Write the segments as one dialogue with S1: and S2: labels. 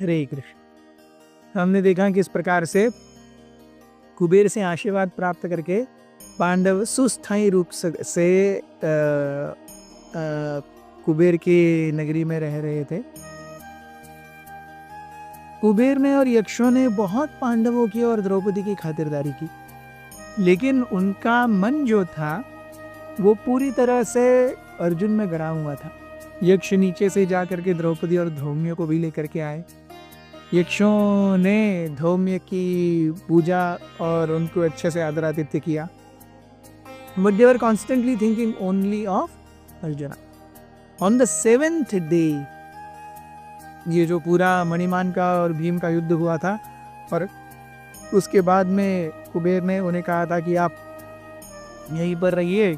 S1: हरे कृष्ण। हमने देखा किस प्रकार से कुबेर से आशीर्वाद प्राप्त करके पांडव सुस्थायी रूप से कुबेर की नगरी में रह रहे थे। कुबेर ने और यक्षों ने बहुत पांडवों की और द्रौपदी की खातिरदारी की, लेकिन उनका मन जो था वो पूरी तरह से अर्जुन में गड़ा हुआ था। यक्ष नीचे से जा करके द्रौपदी और धौम्य को भी लेकर के आए। यक्षों ने धौम्य की पूजा और उनको अच्छे से आदर आतिथ्य किया। But they were constantly thinking only of Arjuna. On the 7th day, ये जो पूरा मणिमान का और भीम का युद्ध हुआ था, और उसके बाद में कुबेर ने उन्हें कहा था कि आप यहीं पर रहिए।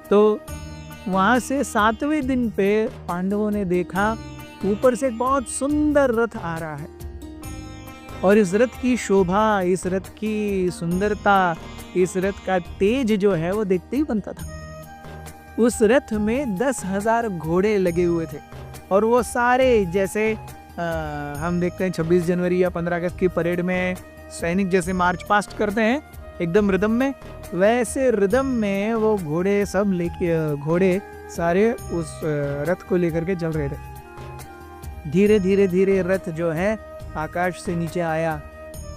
S1: तो वहाँ से 7वें दिन पे पांडवों ने देखा ऊपर से एक बहुत सुंदर रथ आ रहा है, और इस रथ की शोभा, इस रथ की सुंदरता, इस रथ का तेज जो है वो देखते ही बनता था। उस रथ में 10,000 घोड़े लगे हुए थे, और वो सारे जैसे हम देखते हैं 26 जनवरी या 15 अगस्त की परेड में सैनिक जैसे मार्च पास्ट करते हैं एकदम रिदम में, वैसे रिदम में वो घोड़े सब लेके, घोड़े सारे उस रथ को लेकर के चल रहे थे। धीरे धीरे धीरे रथ जो है आकाश से नीचे आया,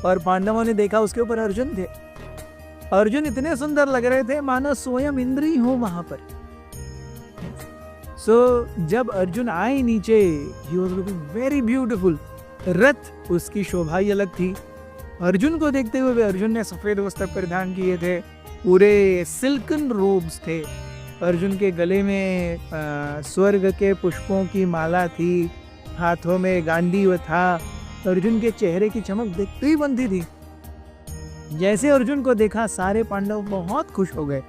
S1: और पांडवों ने देखा उसके ऊपर अर्जुन थे। अर्जुन इतने सुंदर लग रहे थे मानो स्वयं इंद्र ही हो वहां पर। जब अर्जुन आए नीचे, he was looking very beautiful। रथ उसकी शोभा ही अलग थी। अर्जुन को देखते हुए अर्जुन ने सफेद वस्त्र परिधान किए थे, पूरे सिल्कन रोब्स थे। अर्जुन के गले में स्वर्ग के पुष्पों की माला थी, हाथों में गांडीव था। अर्जुन के चेहरे की चमक देखते ही बनती थी। जैसे अर्जुन को देखा सारे पांडव बहुत खुश हो गए।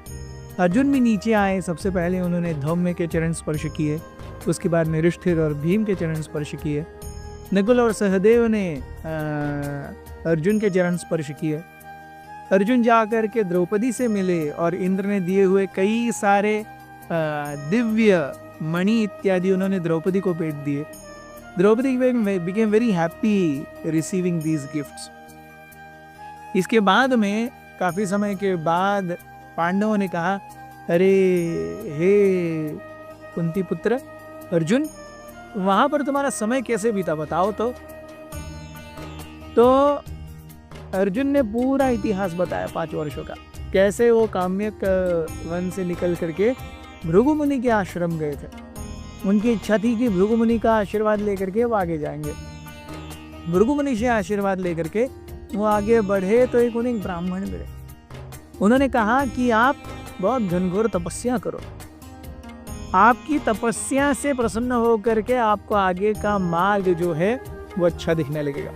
S1: अर्जुन भी नीचे आए। सबसे पहले उन्होंने धौम्य के चरण स्पर्श किए, उसके बाद में युधिष्ठिर और भीम के चरण स्पर्श किए। नकुल और सहदेव ने अर्जुन के चरण स्पर्श किए। अर्जुन जाकर के द्रौपदी से मिले और इंद्र ने दिए हुए कई सारे दिव्य मणि इत्यादि उन्होंने द्रौपदी को भेंट दिए। Draupadi became very happy receiving these gifts। इसके बाद में काफी समय के बाद पांडवों ने कहा, अरे हे कुंती पुत्र अर्जुन, वहां पर तुम्हारा समय कैसे बीता बताओ तो अर्जुन ने पूरा इतिहास बताया 5 वर्षों का, कैसे वो काम्यक वन से निकल करके भृगु मुनि के आश्रम गए थे। उनकी इच्छा थी कि भृगु मुनि का आशीर्वाद लेकर के वो आगे जाएंगे। भृगु मुनि से आशीर्वाद लेकर के वो आगे बढ़े तो उन्हें ब्राह्मण मिले। उन्होंने कहा कि आप बहुत घनघोर तपस्या करो, आपकी तपस्या से प्रसन्न होकर के आपको आगे का मार्ग जो है वो अच्छा दिखने लगेगा।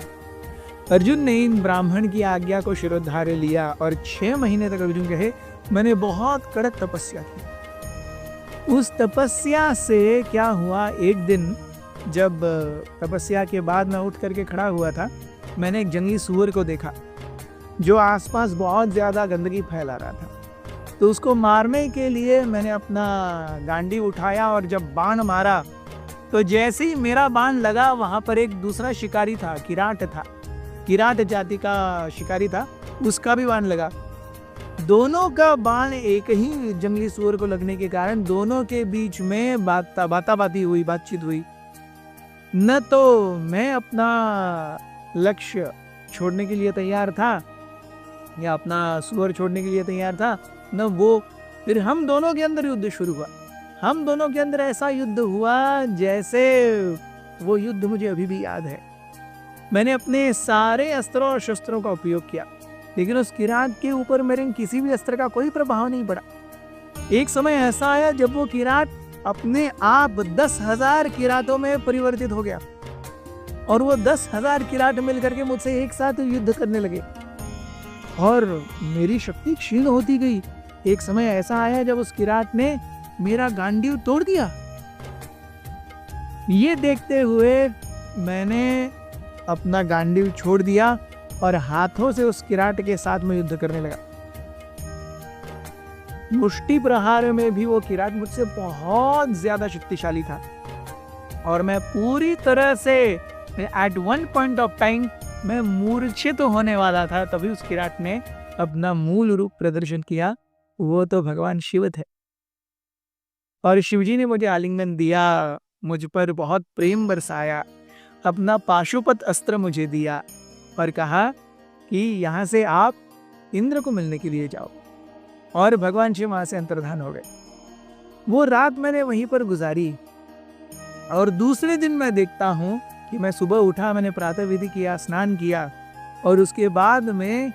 S1: अर्जुन ने इन ब्राह्मण की आज्ञा को शिरोधार्य लिया, और 6 महीने तक अर्जुन कहे मैंने बहुत कड़क तपस्या की। उस तपस्या से क्या हुआ, एक दिन जब तपस्या के बाद मैं उठ करके खड़ा हुआ था, मैंने एक जंगली सूअर को देखा जो आसपास बहुत ज़्यादा गंदगी फैला रहा था। तो उसको मारने के लिए मैंने अपना गांडी उठाया, और जब बाण मारा तो जैसे ही मेरा बाण लगा वहाँ पर एक दूसरा शिकारी था, किराट था, किराट जाति का शिकारी था, उसका भी बाण लगा। दोनों का बाण एक ही जंगली सूअर को लगने के कारण दोनों के बीच में बातचीत हुई। न तो मैं अपना लक्ष्य छोड़ने के लिए तैयार था या अपना सूअर छोड़ने के लिए तैयार था, न वो। फिर हम दोनों के अंदर युद्ध शुरू हुआ। हम दोनों के अंदर ऐसा युद्ध हुआ जैसे वो युद्ध मुझे अभी भी याद है। मैंने अपने सारे अस्त्रों और शस्त्रों का उपयोग किया, लेकिन उस किरात के ऊपर मेरे किसी भी अस्त्र का कोई प्रभाव नहीं पड़ा। एक समय ऐसा आया जब वो किरात अपने आप 10,000 किरातों में परिवर्तित हो गया, और वो 10,000 किरात मिलकर के मुझसे एक साथ युद्ध करने लगे, और मेरी शक्ति क्षीण होती गई। एक समय ऐसा आया जब उस किरात ने मेरा गांडीव तोड़ दिया। ये देखते हुए मैंने अपना गांडीव छोड़ दिया और हाथों से उस किरात के साथ में युद्ध करने लगा। मुष्टि प्रहार में भी वो किरात मुझसे बहुत ज्यादा शक्तिशाली था, और मैं पूरी तरह से at one point of time मैं मूर्छित होने वाला था, तभी उस किराट ने अपना मूल रूप प्रदर्शन किया। वो तो भगवान शिव थे और शिवजी ने मुझे आलिंगन दिया, मुझ पर बहुत प्रेम बरसाया, अपना पाशुपत अस्त्र मुझे दिया और कहा कि यहाँ से आप इंद्र को मिलने के लिए जाओ। और भगवान शिव वहाँ से अंतर्धान हो गए। वो रात मैंने वहीं पर गुजारी और दूसरे दिन मैं देखता हूँ कि मैं सुबह उठा, मैंने प्रातः विधि किया, स्नान किया और उसके बाद में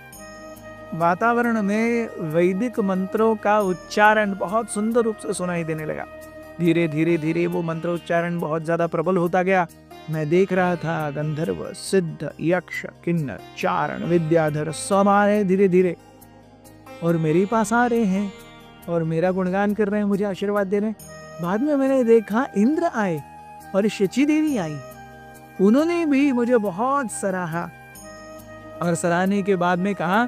S1: वातावरण में वैदिक मंत्रों का उच्चारण बहुत सुंदर रूप से सुनाई देने लगा। धीरे धीरे धीरे वो मंत्रोच्चारण बहुत ज्यादा प्रबल होता गया। मैं देख रहा था गंधर्व, सिद्ध, यक्ष, किन्नर, चारण, विद्याधर सब आ रहे धीरे धीरे और मेरे पास आ रहे हैं और मेरा गुणगान कर रहे हैं, मुझे आशीर्वाद दे रहे हैं। बाद में मैंने देखा इंद्र आए और शची देवी आई, उन्होंने भी मुझे बहुत सराहा और सराहने के बाद में कहा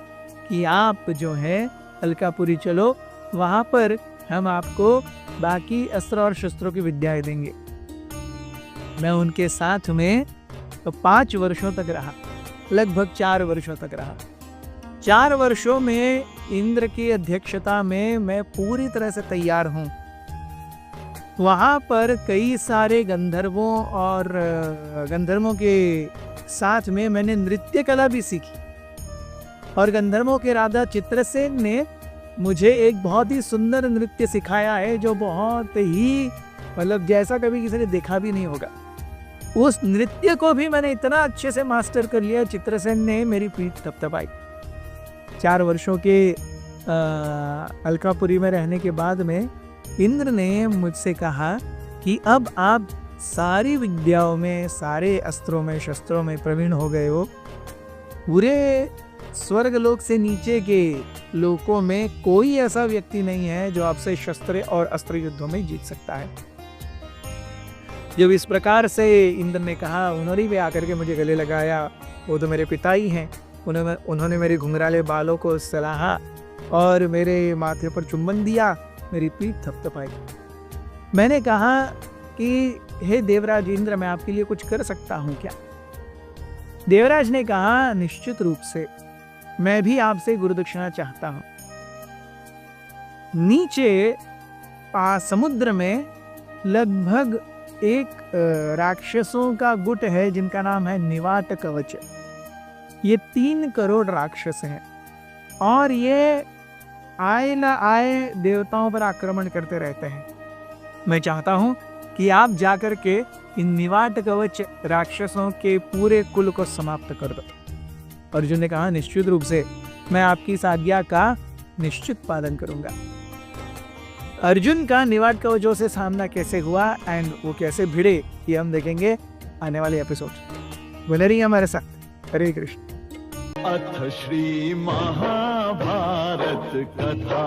S1: कि आप जो है अलकापुरी चलो, वहां पर हम आपको बाकी अस्त्र और शस्त्रों की विद्याएं देंगे। मैं उनके साथ में 5 वर्षों तक रहा, लगभग 4 वर्षों तक रहा। 4 वर्षों में इंद्र की अध्यक्षता में मैं पूरी तरह से तैयार हूँ। वहाँ पर कई सारे गंधर्वों और गंधर्वों के साथ में मैंने नृत्य कला भी सीखी और गंधर्वों के राजा चित्रसेन ने मुझे एक बहुत ही सुंदर नृत्य सिखाया है, जो बहुत ही मतलब जैसा कभी किसी ने देखा भी नहीं होगा। उस नृत्य को भी मैंने इतना अच्छे से मास्टर कर लिया, चित्रसेन ने मेरी पीठ थपथपाई। 4 वर्षों के अलकापुरी में रहने के बाद में इंद्र ने मुझसे कहा कि अब आप सारी विद्याओं में, सारे अस्त्रों में, शस्त्रों में प्रवीण हो गए हो। पूरे स्वर्गलोक से नीचे के लोकों में कोई ऐसा व्यक्ति नहीं है जो आपसे शस्त्र और अस्त्र युद्धों में जीत सकता है। जब इस प्रकार से इंद्र ने कहा, उन्होंने भी आकर के मुझे गले लगाया। वो तो मेरे पिता ही हैं। उन्होंने मेरे घुंघराले बालों को सलाहा और मेरे माथे पर चुंबन दिया, मेरी पीठ थपथपाई। मैंने कहा कि हे देवराज इंद्र, मैं आपके लिए कुछ कर सकता हूँ क्या? देवराज ने कहा, निश्चित रूप से, मैं भी आपसे गुरुदक्षिणा चाहता हूँ। नीचे समुद्र में लगभग एक राक्षसों का गुट है जिनका नाम है निवाट कवच। ये 3 करोड़ राक्षस हैं और ये आए ना आए देवताओं पर आक्रमण करते रहते हैं। मैं चाहता हूं कि आप जाकर के इन निवाट कवच राक्षसों के पूरे कुल को समाप्त कर दो। अर्जुन ने कहा, निश्चित रूप से मैं आपकी इस आज्ञा का निश्चित पालन करूंगा। अर्जुन का निवाट कवचों से सामना कैसे हुआ एंड वो कैसे भिड़े, ये हम देखेंगे आने वाले एपिसोड। बने रहिए हमारे साथ। हरे कृष्ण।
S2: अथ श्री महाभारत कथा।